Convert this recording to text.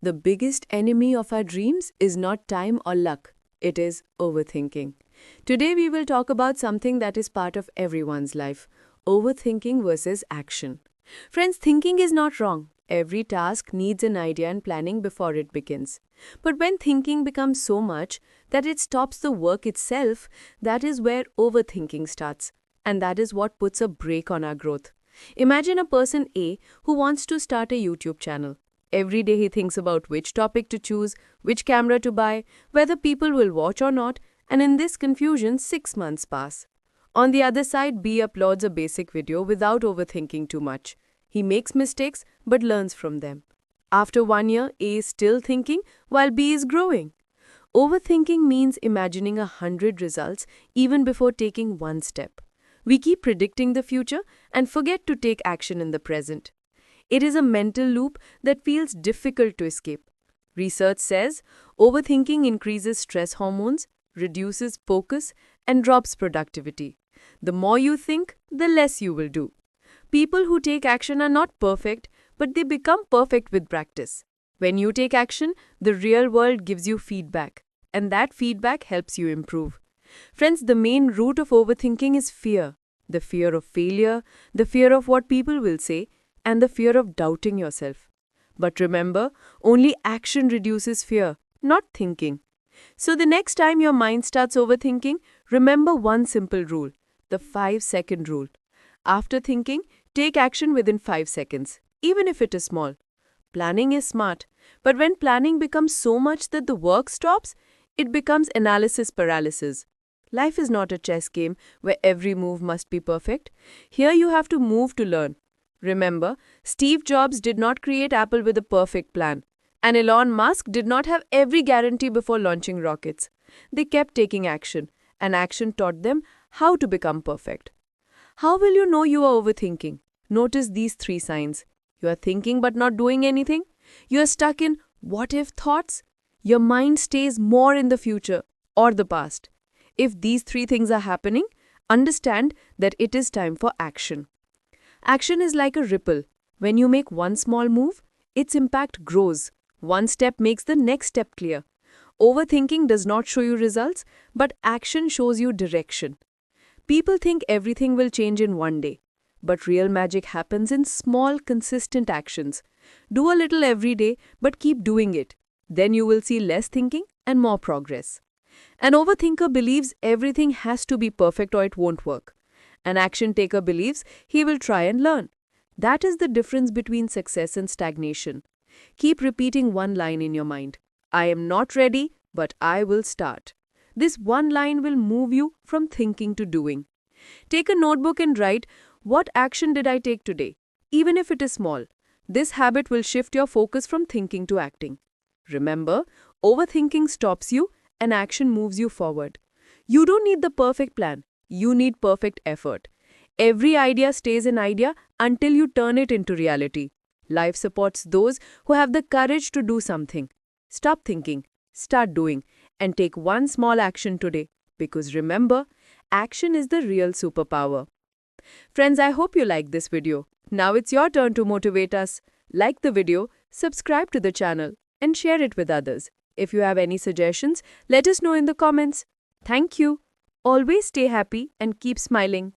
The biggest enemy of our dreams is not time or luck, it is overthinking. Today, we will talk about something that is part of everyone's life: overthinking versus action. Friends, thinking is not wrong. Every task needs an idea and planning before it begins. But when thinking becomes so much that it stops the work itself, that is where overthinking starts. And that is what puts a brake on our growth. Imagine a person A who wants to start a YouTube channel. Every day he thinks about which topic to choose, which camera to buy, whether people will watch or not, and in this confusion, 6 months pass. On the other side, B uploads a basic video without overthinking too much. He makes mistakes but learns from them. After 1 year, A is still thinking while B is growing. Overthinking means imagining 100 results even before taking one step. We keep predicting the future and forget to take action in the present. It is a mental loop that feels difficult to escape. Research says overthinking increases stress hormones, reduces focus, and drops productivity. The more you think, the less you will do. People who take action are not perfect, but they become perfect with practice. When you take action, the real world gives you feedback, and that feedback helps you improve. Friends, the main root of overthinking is fear: the fear of failure, the fear of what people will say, and the fear of doubting yourself. But remember, only action reduces fear, not thinking. So the next time your mind starts overthinking, remember one simple rule: the 5-second rule. After thinking, take action within 5 seconds, even if it is small. Planning is smart, but when planning becomes so much that the work stops, it becomes analysis paralysis. Life is not a chess game where every move must be perfect. Here you have to move to learn. Remember, Steve Jobs did not create Apple with a perfect plan, and Elon Musk did not have every guarantee before launching rockets. They kept taking action, and action taught them how to become perfect. How will you know you are overthinking? Notice these 3 signs. You are thinking but not doing anything. You are stuck in what if thoughts. Your mind stays more in the future or the past. If these 3 things are happening, understand that it is time for action. Action is like a ripple. When you make one small move, its impact grows. One step makes the next step clear. Overthinking does not show you results, but action shows you direction. People think everything will change in one day, but real magic happens in small, consistent actions. Do a little every day, but keep doing it. Then you will see less thinking and more progress. An overthinker believes everything has to be perfect or it won't work. An action taker believes he will try and learn. That is the difference between success and stagnation. Keep repeating one line in your mind: I am not ready, but I will start. This one line will move you from thinking to doing. Take a notebook and write, what action did I take today? Even if it is small. This habit will shift your focus from thinking to acting. Remember, overthinking stops you and action moves you forward. You don't need the perfect plan. You need perfect effort. Every idea stays an idea until you turn it into reality. Life supports those who have the courage to do something. Stop thinking, start doing, and take one small action today. Because remember, action is the real superpower. Friends, I hope you liked this video. Now it's your turn to motivate us. Like the video, subscribe to the channel, and share it with others. If you have any suggestions, let us know in the comments. Thank you. Always stay happy and keep smiling.